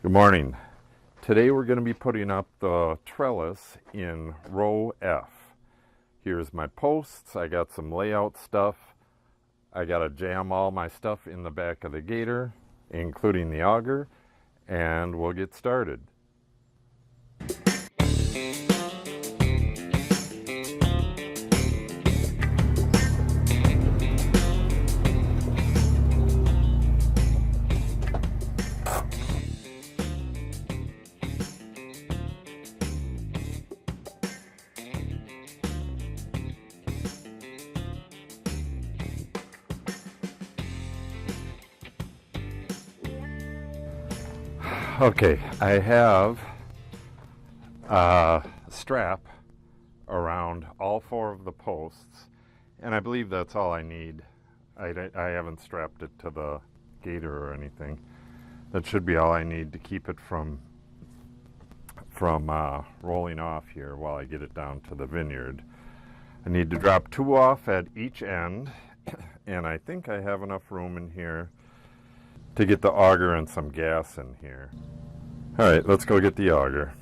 Good morning. Today we're going to be putting up the trellis in row F. Here's my posts. I got some layout stuff. I got to jam all my stuff in the back of the gator, including the auger, and we'll get started. Okay, I have a strap around all four of the posts, and I believe that's all I need. I haven't strapped it to the gator or anything. That should be all I need to keep it from rolling off here while I get it down to the vineyard. I need to drop two off at each end, and I think I have enough room in here to get the auger and some gas in here. All right, let's go get the auger.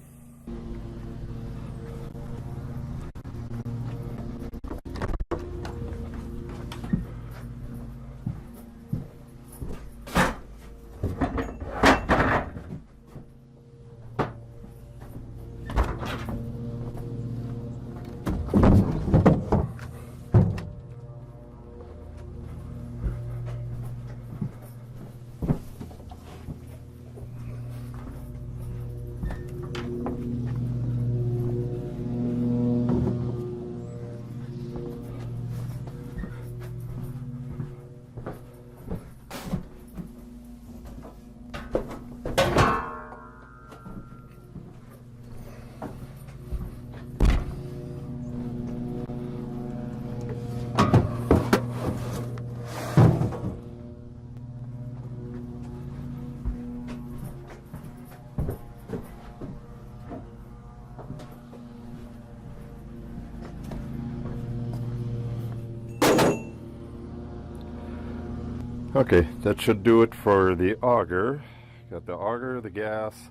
Okay, that should do it for the auger. Got the auger, the gas,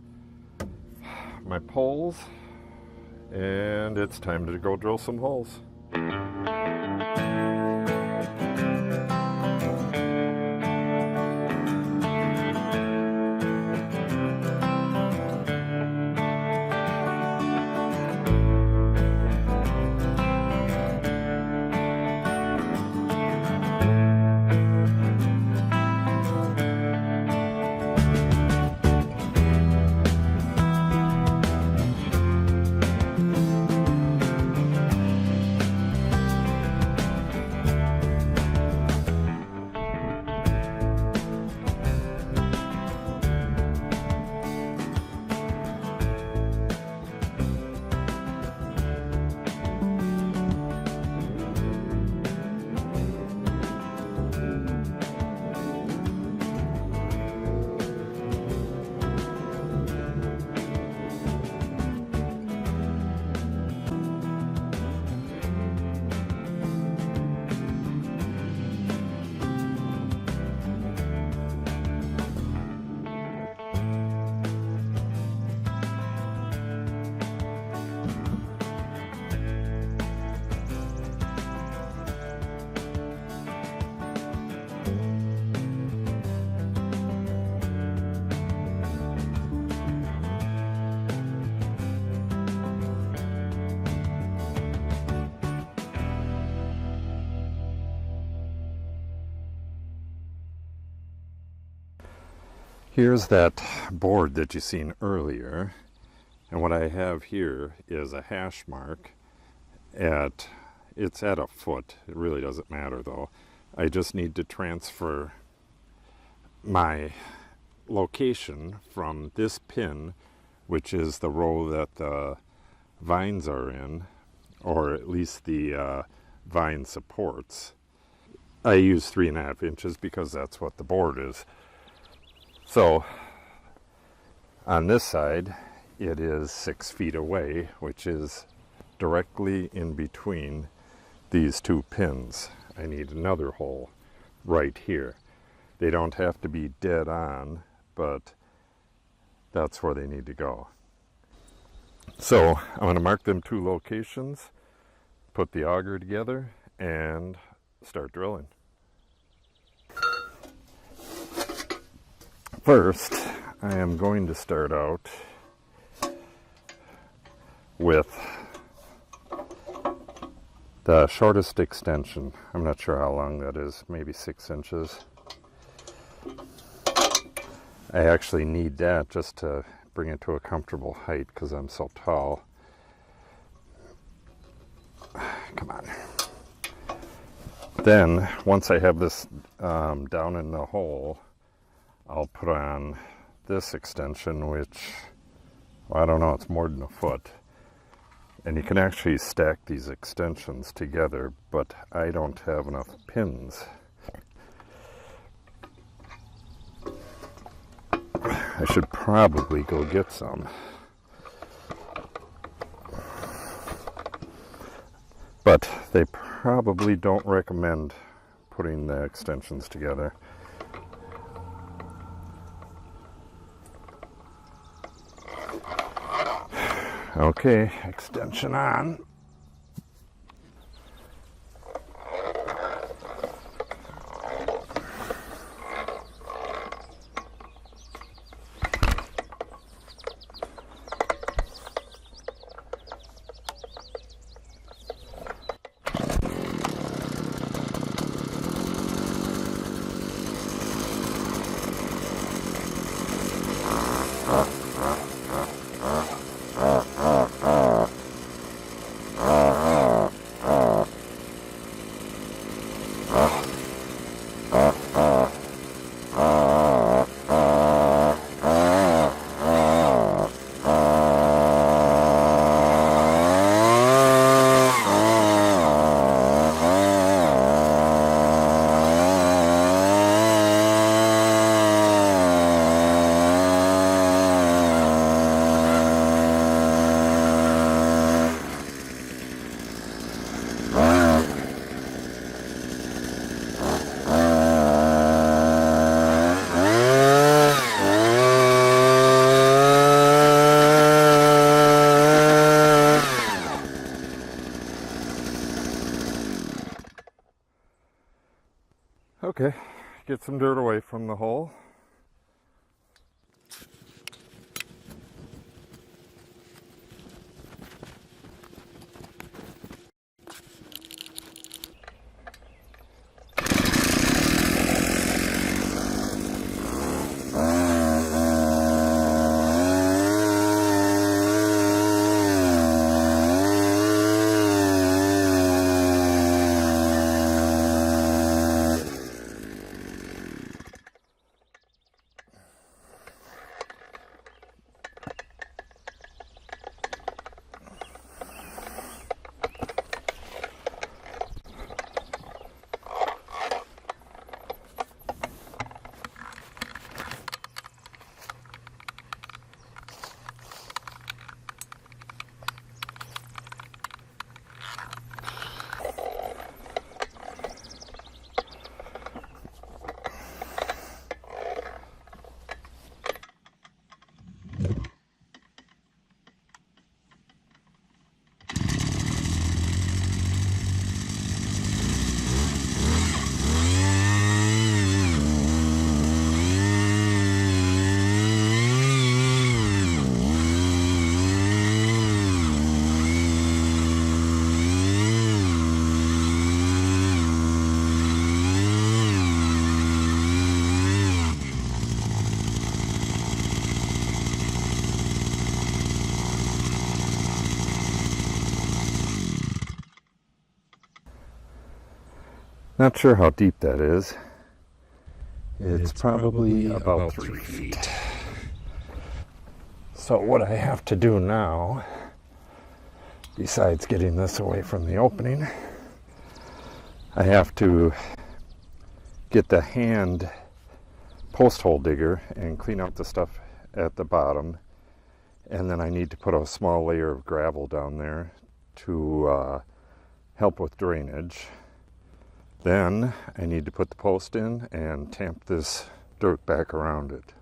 my poles, and it's time to go drill some holes. Here's that board that you seen earlier, and what I have here is a hash mark it's at a foot. It really doesn't matter though. I just need to transfer my location from this pin, which is the row that the vines are in, or at least the vine supports. I use 3.5 inches because that's what the board is. So on this side, it is 6 feet away, which is directly in between these two pins. I need another hole right here. They don't have to be dead on, but that's where they need to go. So I'm going to mark them 2 locations, put the auger together, and start drilling. First, I am going to start out with the shortest extension. I'm not sure how long that is, maybe 6 inches. I actually need that just to bring it to a comfortable height because I'm so tall. Come on. Then, once I have this down in the hole, I'll put on this extension, which, well, I don't know, it's more than a foot. And you can actually stack these extensions together, but I don't have enough pins. I should probably go get some. But they probably don't recommend putting the extensions together. Okay, extension on. Okay, get some dirt away from the hole. Not sure how deep that is. It's probably about 3 feet. So what I have to do now, besides getting this away from the opening, I have to get the hand post hole digger and clean out the stuff at the bottom. And then I need to put a small layer of gravel down there to help with drainage. Then I need to put the post in and tamp this dirt back around it.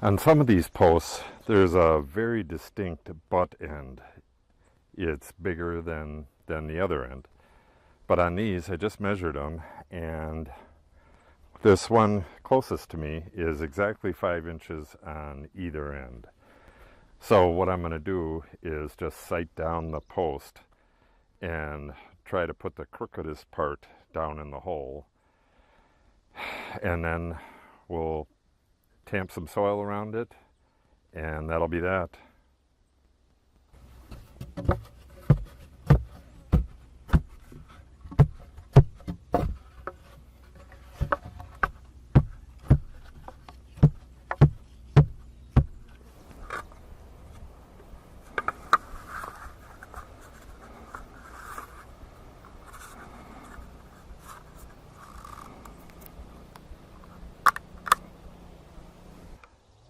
On some of these posts, there's a very distinct butt end. It's bigger than the other end. But on these, I just measured them, and this one closest to me is exactly 5 inches on either end. So what I'm going to do is just sight down the post and try to put the crookedest part down in the hole, and then we'll tamp some soil around it, and that'll be that.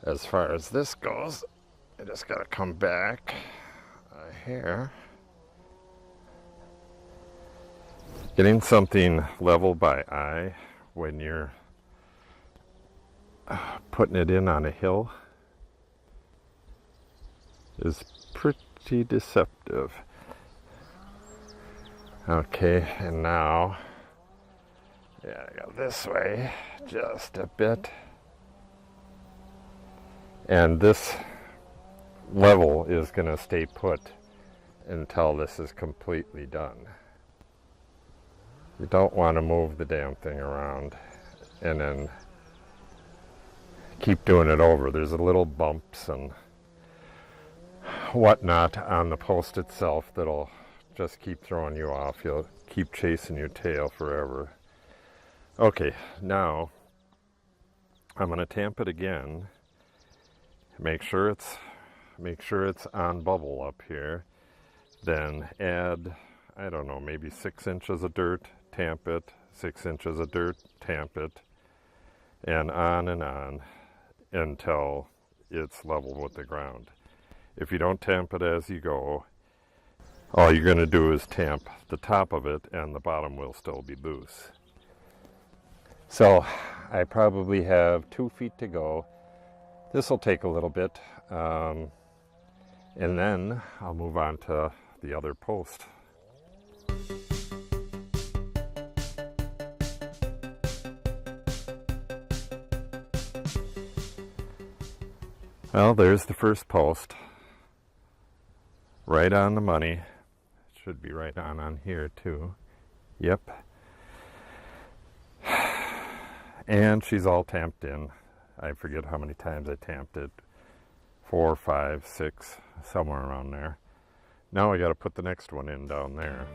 As far as this goes, I just gotta come back here. Getting something level by eye when you're putting it in on a hill is pretty deceptive. Okay, and now, yeah, I go this way just a bit. And this level is going to stay put until this is completely done. You don't want to move the damn thing around and then keep doing it over. There's a little bumps and whatnot on the post itself that'll just keep throwing you off. You'll keep chasing your tail forever. Okay, now I'm going to tamp it again. Make sure it's on bubble up here. Then add, I don't know, maybe 6 inches of dirt, tamp it, 6 inches of dirt, tamp it, and on until it's level with the ground. If you don't tamp it as you go, all you're going to do is tamp the top of it and the bottom will still be loose. So I probably have 2 feet to go. This will take a little bit, and then I'll move on to the other post. Well, there's the first post. Right on the money. It should be right on here too. Yep. And she's all tamped in. I forget how many times I tamped it. 4, 5, 6, somewhere around there. Now I got to put the next one in down there.